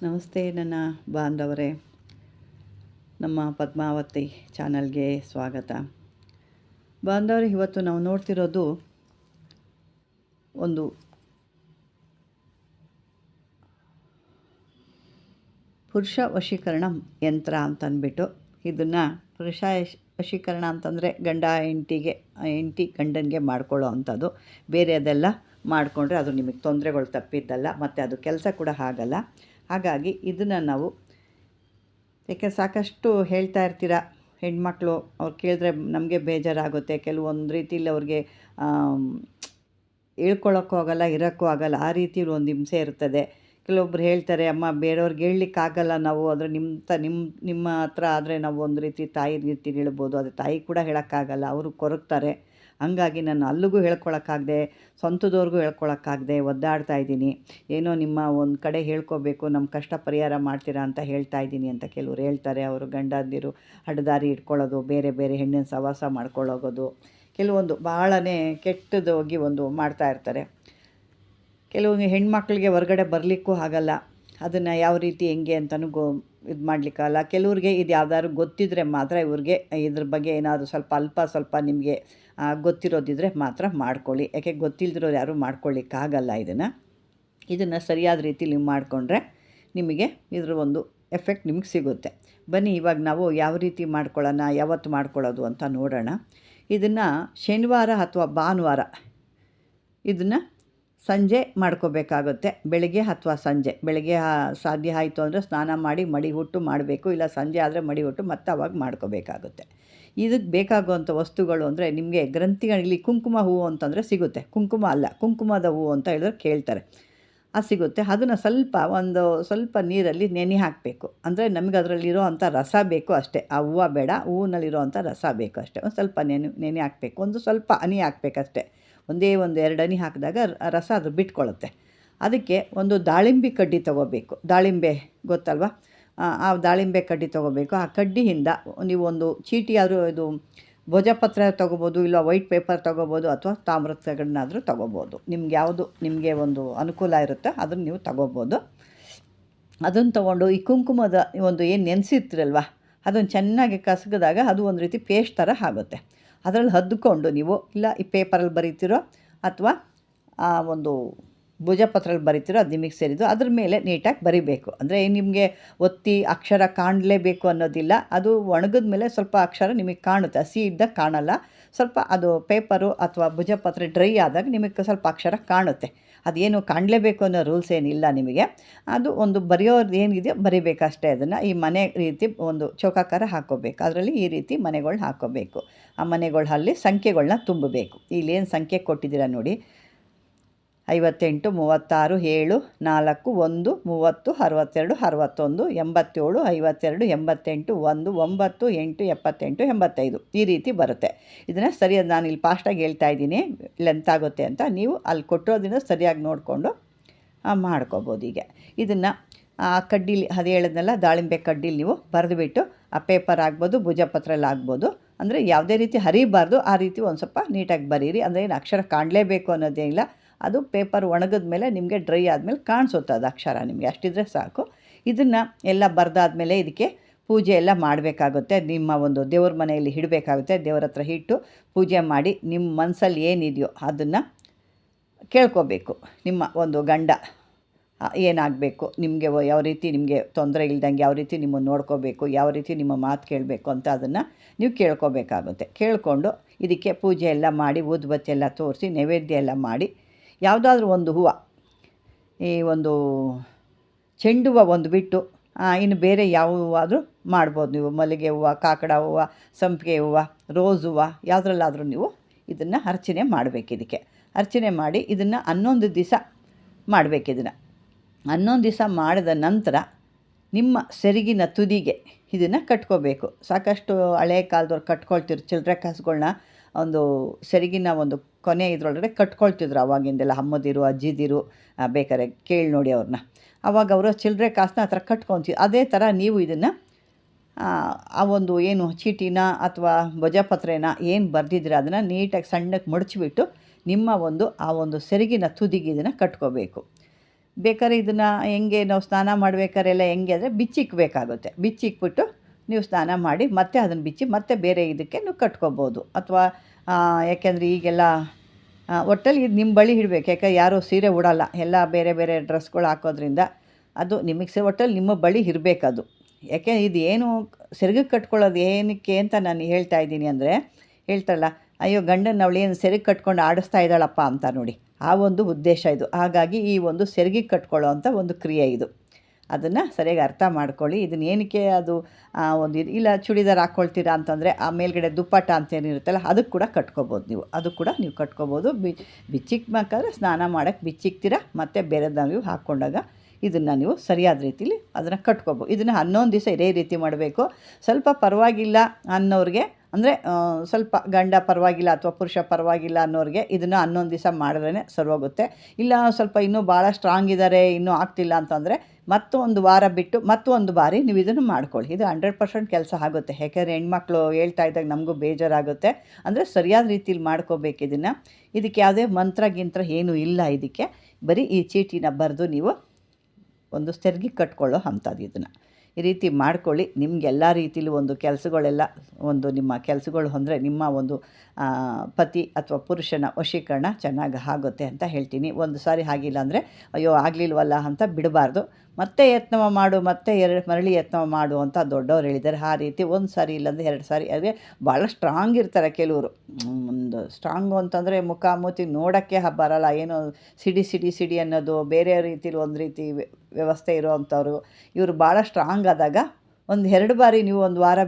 ನಮಸ್ತೆ ನನ್ನ ಬಾಂಧವರೇ, ನಮ್ಮ ಪದ್ಮಾವತಿ ಚಾನಲ್ಗೆ ಸ್ವಾಗತ. ಬಾಂಧವರೇ, ಇವತ್ತು ನಾವು ನೋಡ್ತಿರೋದು ಒಂದು ಪುರುಷ ವಶೀಕರಣ ಯಂತ್ರ ಅಂತಂದ್ಬಿಟ್ಟು. ಇದನ್ನು ಪುರುಷ ವಶೀಕರಣ ಅಂತಂದರೆ ಹೆಂಡತಿ ಗಂಡನಿಗೆ ಮಾಡ್ಕೊಳ್ಳೋ ಅಂಥದ್ದು. ಬೇರೆ ಅದೆಲ್ಲ ಮಾಡಿಕೊಂಡ್ರೆ ಅದು ನಿಮಗೆ ತೊಂದರೆಗಳು ತಪ್ಪಿದ್ದಲ್ಲ, ಮತ್ತು ಅದು ಕೆಲಸ ಕೂಡ ಆಗಲ್ಲ. ಹಾಗಾಗಿ ಇದನ್ನು ನಾವು, ಯಾಕೆ ಸಾಕಷ್ಟು ಹೇಳ್ತಾ ಇರ್ತೀರ ಹೆಣ್ಮಕ್ಳು, ಅವ್ರು ಕೇಳಿದ್ರೆ ನಮಗೆ ಬೇಜಾರಾಗುತ್ತೆ. ಕೆಲವೊಂದು ರೀತಿಯಲ್ಲಿ ಅವ್ರಿಗೆ ಹೇಳ್ಕೊಳಕ್ಕೂ ಆಗೋಲ್ಲ, ಇರೋಕ್ಕೂ ಆಗೋಲ್ಲ. ಆ ರೀತಿ ಒಂದು ಹಿಂಸೆ ಇರ್ತದೆ. ಕೆಲವೊಬ್ರು ಹೇಳ್ತಾರೆ, ಅಮ್ಮ ಬೇರೆಯವ್ರಿಗೆ ಹೇಳಲಿಕ್ಕಾಗಲ್ಲ ನಾವು, ಆದರೆ ನಿಮ್ಮ ಹತ್ರ ಆದರೆ ನಾವು ಒಂದು ರೀತಿ ತಾಯಿ ರೀತಿ ಹೇಳ್ಬೋದು, ಅದು ತಾಯಿ ಕೂಡ ಹೇಳೋಕ್ಕಾಗಲ್ಲ, ಅವರು ಕೊರಗ್ತಾರೆ. ಹಂಗಾಗಿ ನಾನು ಅಲ್ಲಿಗೂ ಹೇಳ್ಕೊಳಕ್ಕಾಗದೆ, ಸ್ವಂತದವ್ರಿಗೂ ಹೇಳ್ಕೊಳಕ್ಕಾಗದೆ ಒದ್ದಾಡ್ತಾ ಇದ್ದೀನಿ. ಏನೋ ನಿಮ್ಮ ಒಂದು ಕಡೆ ಹೇಳ್ಕೊಬೇಕು, ನಮ್ಮ ಕಷ್ಟ ಪರಿಹಾರ ಮಾಡ್ತೀರಾ ಅಂತ ಹೇಳ್ತಾ ಇದ್ದೀನಿ ಅಂತ ಕೆಲವ್ರು ಹೇಳ್ತಾರೆ. ಅವರು ಗಂಡಂದಿರು ಅಡ್ಡದಾರಿ ಇಟ್ಕೊಳ್ಳೋದು, ಬೇರೆ ಬೇರೆ ಹೆಣ್ಣಿನ ಸಹವಾಸ ಮಾಡ್ಕೊಳ್ಳೋಗೋದು, ಕೆಲವೊಂದು ಭಾಳನೇ ಕೆಟ್ಟದೋಗಿ ಒಂದು ಮಾಡ್ತಾ ಇರ್ತಾರೆ. ಕೆಲವೊಂದು ಹೆಣ್ಮಕ್ಳಿಗೆ ಹೊರಗಡೆ ಬರಲಿಕ್ಕೂ ಆಗಲ್ಲ. ಅದನ್ನು ಯಾವ ರೀತಿ ಹೆಂಗೆ ಅಂತಲೂ ಇದು ಮಾಡಲಿಕ್ಕಾಗಲ್ಲ. ಕೆಲವ್ರಿಗೆ ಇದು ಯಾವ್ದಾದ್ರು ಗೊತ್ತಿದ್ದರೆ ಮಾತ್ರ, ಇವ್ರಿಗೆ ಇದ್ರ ಬಗ್ಗೆ ಏನಾದರೂ ಸ್ವಲ್ಪ ನಿಮಗೆ ಗೊತ್ತಿರೋದಿದ್ರೆ ಮಾತ್ರ ಮಾಡ್ಕೊಳ್ಳಿ. ಯಾಕೆ ಗೊತ್ತಿಲ್ಲದಿರೋರು ಯಾರೂ ಮಾಡ್ಕೊಳ್ಳಿಕ್ಕಾಗಲ್ಲ. ಇದನ್ನು ಸರಿಯಾದ ರೀತಿಲಿ ನೀವು ಮಾಡಿಕೊಂಡ್ರೆ ನಿಮಗೆ ಇದ್ರ ಒಂದು ಎಫೆಕ್ಟ್ ನಿಮಗೆ ಸಿಗುತ್ತೆ. ಬನ್ನಿ ಇವಾಗ ನಾವು ಯಾವ ರೀತಿ ಮಾಡ್ಕೊಳ್ಳೋಣ, ಯಾವತ್ತು ಮಾಡ್ಕೊಳ್ಳೋದು ಅಂತ ನೋಡೋಣ. ಇದನ್ನು ಶನಿವಾರ ಅಥವಾ ಭಾನುವಾರ ಇದನ್ನು ಸಂಜೆ ಮಾಡ್ಕೋಬೇಕಾಗುತ್ತೆ. ಬೆಳಗ್ಗೆ ಅಥವಾ ಸಂಜೆ. ಬೆಳಗ್ಗೆ ಸಾಧ್ಯ ಆಯಿತು ಅಂದರೆ ಸ್ನಾನ ಮಾಡಿ ಮಡಿ ಹುಟ್ಟು ಮಾಡಬೇಕು, ಇಲ್ಲ ಸಂಜೆ ಆದರೆ ಮಡಿ ಹುಟ್ಟು ಮತ್ತೆ ಅವಾಗ ಮಾಡ್ಕೋಬೇಕಾಗುತ್ತೆ. ಇದಕ್ಕೆ ಬೇಕಾಗುವಂಥ ವಸ್ತುಗಳು ಅಂದರೆ, ನಿಮಗೆ ಗ್ರಂಥಿಗಳಲ್ಲಿ ಕುಂಕುಮ ಹೂವು ಅಂತಂದರೆ ಸಿಗುತ್ತೆ. ಕುಂಕುಮ ಅಲ್ಲ, ಕುಂಕುಮದ ಹೂವು ಅಂತ ಹೇಳಿದ್ರೆ ಕೇಳ್ತಾರೆ, ಅದು ಸಿಗುತ್ತೆ. ಅದನ್ನು ಸ್ವಲ್ಪ ನೀರಲ್ಲಿ ನೆನೆ ಹಾಕಬೇಕು. ಅಂದರೆ ನಮಗೆ ಅದರಲ್ಲಿರೋ ಅಂಥ ರಸ ಬೇಕು ಅಷ್ಟೇ. ಆ ಹೂವು ಬೇಡ, ಹೂವಿನಲ್ಲಿರೋ ಅಂಥ ರಸ ಬೇಕು ಅಷ್ಟೇ. ಒಂದು ಸ್ವಲ್ಪ ನೆನೆ ಹಾಕಬೇಕು, ಒಂದು ಸ್ವಲ್ಪ ಹನಿ ಹಾಕಬೇಕಷ್ಟೇ. ಒಂದೇ 2 ಹನಿ ಹಾಕಿದಾಗ ರಸ ಅದು ಬಿಟ್ಕೊಳ್ಳುತ್ತೆ. ಅದಕ್ಕೆ ಒಂದು ದಾಳಿಂಬೆ ಕಡ್ಡಿ ತೊಗೋಬೇಕು. ದಾಳಿಂಬೆ ಗೊತ್ತಲ್ವ? ಆ ದಾಳಿಂಬೆ ಕಡ್ಡಿ ತೊಗೋಬೇಕು. ಆ ಕಡ್ಡಿಯಿಂದ ನೀವು ಒಂದು ಚೀಟಿಯಾದರೂ, ಇದು ಭೋಜಪತ್ರ ತೊಗೋಬೋದು, ಇಲ್ಲ ವೈಟ್ ಪೇಪರ್ ತೊಗೋಬೋದು, ಅಥವಾ ತಾಮ್ರದ ತಗಡನ್ನಾದರೂ ತೊಗೋಬೋದು. ನಿಮಗೆ ಒಂದು ಅನುಕೂಲ ಇರುತ್ತೆ, ಅದನ್ನು ನೀವು ತೊಗೋಬೋದು. ಅದನ್ನು ತೊಗೊಂಡು ಈ ಕುಂಕುಮದ ಒಂದು ಏನು ನೆನೆಸಿರ್ತೀರಲ್ವ, ಅದನ್ನು ಚೆನ್ನಾಗಿ ಕಸಗಿದಾಗ ಅದು ಒಂದು ರೀತಿ ಪೇಸ್ಟ್ ಥರ ಆಗುತ್ತೆ. ಅದರಲ್ಲಿ ಹದ್ದುಕೊಂಡು ನೀವು, ಇಲ್ಲ ಈ ಪೇಪರಲ್ಲಿ ಬರೀತಿರೋ ಅಥವಾ ಒಂದು ಭುಜಪತ್ರಲ್ಲಿ ಬರೀತಿರೋ, ಅದು ನಿಮಗೆ ಸೇರಿದ್ದು, ಅದ್ರ ಮೇಲೆ ನೀಟಾಗಿ ಬರಿಬೇಕು. ಅಂದರೆ ನಿಮಗೆ ಒತ್ತಿ ಅಕ್ಷರ ಕಾಣಲೇಬೇಕು ಅನ್ನೋದಿಲ್ಲ. ಅದು ಒಣಗಿದ ಮೇಲೆ ಸ್ವಲ್ಪ ಅಕ್ಷರ ನಿಮಗೆ ಕಾಣುತ್ತೆ, ಹಸಿ ಇದ್ದಾಗ ಕಾಣಲ್ಲ. ಸ್ವಲ್ಪ ಅದು ಪೇಪರು ಅಥವಾ ಭುಜಪತ್ರ ಡ್ರೈ ಆದಾಗ ನಿಮಗೆ ಸ್ವಲ್ಪ ಅಕ್ಷರ ಕಾಣುತ್ತೆ. ಅದೇನು ಕಾಣಲೇಬೇಕು ಅನ್ನೋ ರೂಲ್ಸ್ ಏನಿಲ್ಲ ನಿಮಗೆ. ಅದು ಒಂದು ಬರೆಯೋದು ಏನಿದೆಯೋ ಬರಿಬೇಕಷ್ಟೇ. ಅದನ್ನು ಈ ಮನೆ ರೀತಿ ಒಂದು ಚೌಕಾಕಾರ ಹಾಕ್ಕೋಬೇಕು. ಅದರಲ್ಲಿ ಈ ರೀತಿ ಮನೆಗಳು ಹಾಕ್ಕೋಬೇಕು. ಆ ಮನೆಗಳಲ್ಲಿ ಸಂಖ್ಯೆಗಳನ್ನ ತುಂಬಬೇಕು. ಇಲ್ಲೇನು ಸಂಖ್ಯೆ ಕೊಟ್ಟಿದ್ದೀರಾ ನೋಡಿ, 58 36 7 4 1 30 62 61 87 52 88 1 9 8 78 85 ಈ ರೀತಿ ಬರುತ್ತೆ. ಇದನ್ನು ಸರಿಯಾಗಿ ನಾನು ಇಲ್ಲಿ ಫಾಸ್ಟಾಗಿ ಹೇಳ್ತಾ ಇದ್ದೀನಿ, ಲೆಂತ್ ಆಗುತ್ತೆ ಅಂತ. ನೀವು ಅಲ್ಲಿ ಕೊಟ್ಟಿರೋದನ್ನು ಸರಿಯಾಗಿ ನೋಡಿಕೊಂಡು ಮಾಡ್ಕೋಬೋದು. ಈಗ ಇದನ್ನು ಆ ಕಡ್ಡಿಲಿ, ಅದು ಹೇಳಿದ್ನಲ್ಲ, ದಾಳಿಂಬೆ ಕಡ್ಡಿಲಿ ನೀವು ಬರೆದುಬಿಟ್ಟು, ಆ ಪೇಪರ್ ಆಗ್ಬೋದು, ಭುಜಪತ್ರಲ್ಲಿ ಆಗ್ಬೋದು, ಅಂದರೆ ಯಾವುದೇ ರೀತಿ ಹರಿಬಾರ್ದು, ಆ ರೀತಿ ಒಂದು ಸ್ವಲ್ಪ ನೀಟಾಗಿ ಬರೀರಿ. ಅಂದರೆ ಏನು ಅಕ್ಷರ ಕಾಣಲೇಬೇಕು ಅನ್ನೋದೇನಿಲ್ಲ. ಅದು ಪೇಪರ್ ಒಣಗಿದ ಮೇಲೆ ನಿಮಗೆ ಡ್ರೈ ಆದಮೇಲೆ ಕಾಣಿಸುತ್ತೆ ಅದು ಅಕ್ಷರ, ನಿಮಗೆ ಅಷ್ಟಿದ್ರೆ ಸಾಕು. ಇದನ್ನು ಎಲ್ಲ ಬರೆದಾದ್ಮೇಲೆ ಇದಕ್ಕೆ ಪೂಜೆ ಎಲ್ಲ ಮಾಡಬೇಕಾಗುತ್ತೆ. ನಿಮ್ಮ ಒಂದು ದೇವ್ರ ಮನೆಯಲ್ಲಿ ಇಡಬೇಕಾಗುತ್ತೆ. ದೇವ್ರ ಹತ್ರ ಇಟ್ಟು ಪೂಜೆ ಮಾಡಿ, ನಿಮ್ಮ ಮನಸ್ಸಲ್ಲಿ ಏನಿದೆಯೋ ಅದನ್ನು ಕೇಳ್ಕೋಬೇಕು. ನಿಮ್ಮ ಒಂದು ಗಂಡ ಏನಾಗಬೇಕು, ನಿಮಗೆ ಯಾವ ರೀತಿ ನಿಮಗೆ ತೊಂದರೆ ಇಲ್ದಂಗೆ ಯಾವ ರೀತಿ ನಿಮ್ಮನ್ನು ನೋಡ್ಕೋಬೇಕು, ಯಾವ ರೀತಿ ನಿಮ್ಮ ಮಾತು ಕೇಳಬೇಕು ಅಂತ ಅದನ್ನು ನೀವು ಕೇಳ್ಕೋಬೇಕಾಗುತ್ತೆ. ಕೇಳಿಕೊಂಡು ಇದಕ್ಕೆ ಪೂಜೆ ಎಲ್ಲ ಮಾಡಿ, ಊದುಬತ್ತಿ ಎಲ್ಲ ತೋರಿಸಿ, ನೈವೇದ್ಯ ಎಲ್ಲ ಮಾಡಿ, ಯಾವುದಾದ್ರೂ ಒಂದು ಹೂವು, ಈ ಒಂದು ಚೆಂಡು ಹೂವು ಒಂದು ಬಿಟ್ಟು ಇನ್ನು ಬೇರೆ ಯಾವ ಹೂವಾದರೂ ಮಾಡ್ಬೋದು ನೀವು. ಮಲ್ಲಿಗೆ ಹೂವು, ಕಾಕಡ ಹೂವು, ಸಂಪಿಗೆ ಹೂವು, ರೋಸ್ ಹೂವು, ಯಾವುದ್ರಲ್ಲಾದರೂ ನೀವು ಇದನ್ನು ಅರ್ಚನೆ ಮಾಡಬೇಕು. ಇದಕ್ಕೆ ಅರ್ಚನೆ ಮಾಡಿ ಇದನ್ನು 11 ದಿವಸ ಮಾಡಬೇಕು. ಇದನ್ನು 11 ದಿವಸ ಮಾಡಿದ ನಂತರ ನಿಮ್ಮ ಸೆರಗಿನ ತುದಿಗೆ ಇದನ್ನು ಕಟ್ಕೋಬೇಕು. ಸಾಕಷ್ಟು ಹಳೆ ಕಾಲದವ್ರು ಕಟ್ಕೊಳ್ತಿದ್ರು ಚಿಲ್ಲರೆ ಕಾಸುಗಳ್ನ. ಒಂದು ಸೆರಗಿನ ಒಂದು ಕೊನೆ ಇದರೊಳಗಡೆ ಕಟ್ಕೊಳ್ತಿದ್ರು ಅವಾಗಿಂದೆಲ್ಲ. ಅಮ್ಮದಿರು, ಅಜ್ಜಿದಿರು ಬೇಕಾದ್ರೆ ಕೇಳಿ ನೋಡಿ ಅವ್ರನ್ನ. ಆವಾಗ ಅವರು ಚಿಲ್ಲರೆ ಕಾಸನ್ನ ಆ ಥರ ಕಟ್ಕೊಳ್ತಿದ್ರು. ಅದೇ ಥರ ನೀವು ಇದನ್ನು ಆ ಒಂದು ಏನು ಚೀಟಿನ ಅಥವಾ ಭುಜಪತ್ರೆನ ಏನು ಬರೆದಿದ್ರೆ ಅದನ್ನು ನೀಟಾಗಿ ಸಣ್ಣಕ್ಕೆ ಮಡಚಿಬಿಟ್ಟು ನಿಮ್ಮ ಆ ಒಂದು ಸೆರಗಿನ ತುದಿಗೆ ಇದನ್ನು ಕಟ್ಕೋಬೇಕು. ಬೇಕಾದ್ರೆ ಇದನ್ನು ಹೆಂಗೆ ನಾವು ಸ್ನಾನ ಮಾಡಬೇಕಾರೆಲ್ಲ ಹೆಂಗೆ ಅಂದರೆ ಬಿಚ್ಚಿಕ್ಬೇಕಾಗುತ್ತೆ. ಬಿಚ್ಚಿಕ್ಬಿಟ್ಟು ನೀವು ಸ್ನಾನ ಮಾಡಿ ಮತ್ತೆ ಅದನ್ನು ಬಿಚ್ಚಿ ಮತ್ತೆ ಬೇರೆ ಇದಕ್ಕೆ ನೀವು ಕಟ್ಕೋಬೋದು. ಅಥವಾ ಯಾಕೆಂದರೆ ಈಗೆಲ್ಲ ಒಟ್ಟಲ್ಲಿ ಇದು ನಿಮ್ಮ ಬಳಿ ಇಡಬೇಕು. ಯಾಕಂದ್ರೆ ಯಾರೂ ಸೀರೆ ಉಡಲ್ಲ, ಎಲ್ಲ ಬೇರೆ ಬೇರೆ ಡ್ರೆಸ್ಗಳು ಹಾಕೋದ್ರಿಂದ ಅದು ನಿಮಗೆ ಒಟ್ಟಲ್ಲಿ ನಿಮ್ಮ ಬಳಿ ಇರಬೇಕದು. ಯಾಕೆ ಇದು ಏನು ಸೆರಗಿಗೆ ಕಟ್ಕೊಳ್ಳೋದು ಏನಕ್ಕೆ ಅಂತ ನಾನು ಹೇಳ್ತಾ ಇದ್ದೀನಿ ಅಂದರೆ, ಹೇಳ್ತಾರಲ್ಲ, ಅಯ್ಯೋ ಗಂಡನ ಅವಳೇನು ಸೆರಗಿಗೆ ಕಟ್ಕೊಂಡು ಆಡಿಸ್ತಾ ಇದ್ದಾಳಪ್ಪ ಅಂತ ನೋಡಿ, ಆ ಒಂದು ಉದ್ದೇಶ ಇದು. ಹಾಗಾಗಿ ಈ ಒಂದು ಸೆರಗಿಗೆ ಕಟ್ಕೊಳ್ಳೋ ಅಂಥ ಒಂದು ಕ್ರಿಯೆ ಇದು. ಅದನ್ನು ಸರಿಯಾಗಿ ಅರ್ಥ ಮಾಡ್ಕೊಳ್ಳಿ. ಇದನ್ನು ಏನಕ್ಕೆ ಅದು ಒಂದು ಇದು ಇಲ್ಲ ಚೂಡಿದಾರ್ ಹಾಕ್ಕೊಳ್ತೀರಾ ಅಂತಂದರೆ ಆ ಮೇಲ್ಗಡೆ ದುಪ್ಪಟ್ಟ ಅಂತೇನಿರುತ್ತಲ್ಲ ಅದಕ್ಕೆ ಕೂಡ ಕಟ್ಕೋಬೋದು ನೀವು. ಅದು ಕೂಡ ನೀವು ಕಟ್ಕೋಬೋದು. ಬಿಚ್ಚಿಕ್ಬೇಕಾದ್ರೆ ಸ್ನಾನ ಮಾಡೋಕ್ಕೆ ಬಿಚ್ಚಿಕ್ತೀರ, ಮತ್ತು ಬೇರೆದನ್ನ ನೀವು ಹಾಕ್ಕೊಂಡಾಗ ಇದನ್ನು ನೀವು ಸರಿಯಾದ ರೀತಿಲಿ ಅದನ್ನು ಕಟ್ಕೋಬೋದು. ಇದನ್ನು 11 ದಿವಸ ಇದೇ ರೀತಿ ಮಾಡಬೇಕು. ಸ್ವಲ್ಪ ಪರವಾಗಿಲ್ಲ ಅನ್ನೋರಿಗೆ, ಅಂದರೆ ಸ್ವಲ್ಪ ಗಂಡ ಪರವಾಗಿಲ್ಲ ಅಥವಾ ಪುರುಷ ಪರವಾಗಿಲ್ಲ ಅನ್ನೋರಿಗೆ ಇದನ್ನು 11 ದಿವಸ ಮಾಡಿದ್ರೇ ಸರೋಗುತ್ತೆ. ಇಲ್ಲ ಸ್ವಲ್ಪ ಇನ್ನೂ ಭಾಳ ಸ್ಟ್ರಾಂಗ್ ಇದ್ದಾರೆ, ಇನ್ನೂ ಆಗ್ತಿಲ್ಲ ಅಂತಂದರೆ ಮತ್ತೊಂದು ವಾರ ಬಿಟ್ಟು ಮತ್ತೊಂದು ಬಾರಿ ನೀವು ಇದನ್ನು ಮಾಡ್ಕೊಳ್ಳಿ. ಇದು 100% ಕೆಲಸ ಆಗುತ್ತೆ. ಯಾಕೆಂದರೆ ಹೆಣ್ಮಕ್ಳು ಹೇಳ್ತಾ ಇದ್ದಾಗ ನಮಗೂ ಬೇಜಾರಾಗುತ್ತೆ. ಅಂದರೆ ಸರಿಯಾದ ರೀತಿಲಿ ಮಾಡ್ಕೋಬೇಕು ಇದನ್ನು. ಇದಕ್ಕೆ ಯಾವುದೇ ಮಂತ್ರ ಗಿಂತ್ರ ಏನೂ ಇಲ್ಲ. ಇದಕ್ಕೆ ಬರೀ ಈ ಚೀಟಿನ ಬರೆದು ನೀವು ಒಂದು ಸೆರಗಿಗೆ ಕಟ್ಕೊಳ್ಳೋ ಅಂಥದ್ದು. ಇದನ್ನು ಈ ರೀತಿ ಮಾಡ್ಕೊಳ್ಳಿ. ನಿಮಗೆಲ್ಲ ರೀತಿಲೂ ಒಂದು ಕೆಲಸಗಳೆಲ್ಲ ಒಂದು ನಿಮ್ಮ ಕೆಲಸಗಳು ಅಂದರೆ ನಿಮ್ಮ ಒಂದು ಪತಿ ಅಥವಾ ಪುರುಷನ ವಶೀಕರಣ ಚೆನ್ನಾಗಿ ಆಗುತ್ತೆ ಅಂತ ಹೇಳ್ತೀನಿ. ಒಂದು ಸಾರಿ ಆಗಿಲ್ಲ ಅಂದರೆ ಅಯ್ಯೋ ಆಗಲಿಲ್ವಲ್ಲ ಅಂತ ಬಿಡಬಾರ್ದು. ಮತ್ತೆ ಯತ್ನ ಮಾಡು, ಮತ್ತೆ ಮರಳಿ ಯತ್ನ ಮಾಡು ಅಂತ ದೊಡ್ಡವ್ರು ಹೇಳಿದ್ದಾರೆ. ಆ ರೀತಿ ಒಂದು ಸಾರಿ ಇಲ್ಲಾಂದರೆ 2 ಸಾರಿ. ಅದೇ ಭಾಳ ಸ್ಟ್ರಾಂಗ್ ಇರ್ತಾರೆ ಕೆಲವರು. ಒಂದು ಸ್ಟ್ರಾಂಗು ಅಂತಂದರೆ ಮುಖ ಮೂತಿ ನೋಡೋಕ್ಕೆ ಬರಲ್ಲ, ಏನೋ ಸಿಡಿ ಅನ್ನೋದು ಬೇರೆ ರೀತಿಲಿ ಒಂದು ರೀತಿ ವ್ಯವಸ್ಥೆ ಇರೋವಂಥವ್ರು. ಇವರು ಭಾಳ ಸ್ಟ್ರಾಂಗ್ ಆದಾಗ ಒಂದು 2 ಬಾರಿ ನೀವು ಒಂದು ವಾರ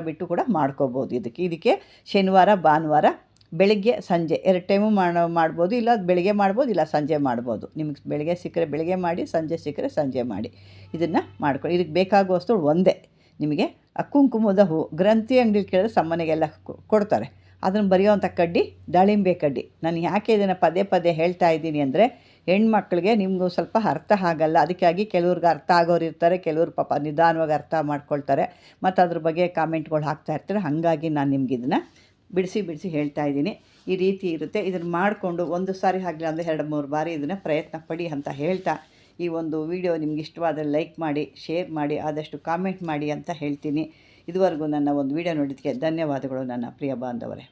ಬಿಟ್ಟು ಕೂಡ ಮಾಡ್ಕೋಬೋದು. ಇದಕ್ಕೆ ಶನಿವಾರ ಭಾನುವಾರ ಬೆಳಗ್ಗೆ ಸಂಜೆ 2 ಟೈಮು ಮಾಡ್ಬೋದು. ಇಲ್ಲ ಬೆಳಗ್ಗೆ ಮಾಡ್ಬೋದು, ಇಲ್ಲ ಸಂಜೆ ಮಾಡ್ಬೋದು. ನಿಮಗೆ ಬೆಳಗ್ಗೆ ಸಿಕ್ಕರೆ ಬೆಳಗ್ಗೆ ಮಾಡಿ, ಸಂಜೆ ಸಿಕ್ಕರೆ ಸಂಜೆ ಮಾಡಿ. ಇದನ್ನು ಮಾಡ್ಕೊಳ್ಳಿ. ಇದಕ್ಕೆ ಬೇಕಾಗುವಷ್ಟು ಒಂದೇ. ನಿಮಗೆ ಕುಂಕುಮದ ಹೂವು ಗ್ರಂಥಿ ಅಂಗಡಿಲಿ ಕೇಳಿದ್ರೆ ಸಾಮಾನ್ಯಗೆಲ್ಲ ಕೊಡ್ತಾರೆ. ಅದನ್ನು ಬರೆಯೋವಂಥ ಕಡ್ಡಿ ದಾಳಿಂಬೆ ಕಡ್ಡಿ. ನಾನು ಯಾಕೆ ಇದನ್ನು ಪದೇ ಹೇಳ್ತಾ ಇದ್ದೀನಿ ಅಂದರೆ, ಹೆಣ್ಮಕ್ಳಿಗೆ ನಿಮಗೂ ಸ್ವಲ್ಪ ಅರ್ಥ ಆಗಲ್ಲ. ಅದಕ್ಕಾಗಿ ಕೆಲವ್ರಿಗೆ ಅರ್ಥ ಆಗೋರು ಇರ್ತಾರೆ, ಕೆಲವ್ರು ಪಾಪ ನಿಧಾನವಾಗಿ ಅರ್ಥ ಮಾಡ್ಕೊಳ್ತಾರೆ, ಮತ್ತು ಅದ್ರ ಬಗ್ಗೆ ಕಾಮೆಂಟ್ಗಳು ಹಾಕ್ತಾ ಇರ್ತಾರೆ. ಹಾಗಾಗಿ ನಾನು ನಿಮ್ಗೆ ಇದನ್ನು ಬಿಡಿಸಿ ಹೇಳ್ತಾ ಇದ್ದೀನಿ. ಈ ರೀತಿ ಇರುತ್ತೆ. ಇದನ್ನು ಮಾಡಿಕೊಂಡು ಒಂದು ಸಾರಿ ಆಗಲಿಲ್ಲ ಅಂದರೆ 2-3 ಬಾರಿ ಇದನ್ನು ಪ್ರಯತ್ನ ಪಡಿ ಅಂತ ಹೇಳ್ತಾ, ಈ ಒಂದು ವಿಡಿಯೋ ನಿಮ್ಗೆ ಇಷ್ಟವಾದರೆ ಲೈಕ್ ಮಾಡಿ, ಶೇರ್ ಮಾಡಿ, ಆದಷ್ಟು ಕಾಮೆಂಟ್ ಮಾಡಿ ಅಂತ ಹೇಳ್ತೀನಿ. ಇದುವರೆಗೂ ನನ್ನ ಒಂದು ವಿಡಿಯೋ ನೋಡಿದ್ದಕ್ಕೆ ಧನ್ಯವಾದಗಳು ನನ್ನ ಪ್ರಿಯ ಬಾಂಧವರೇ.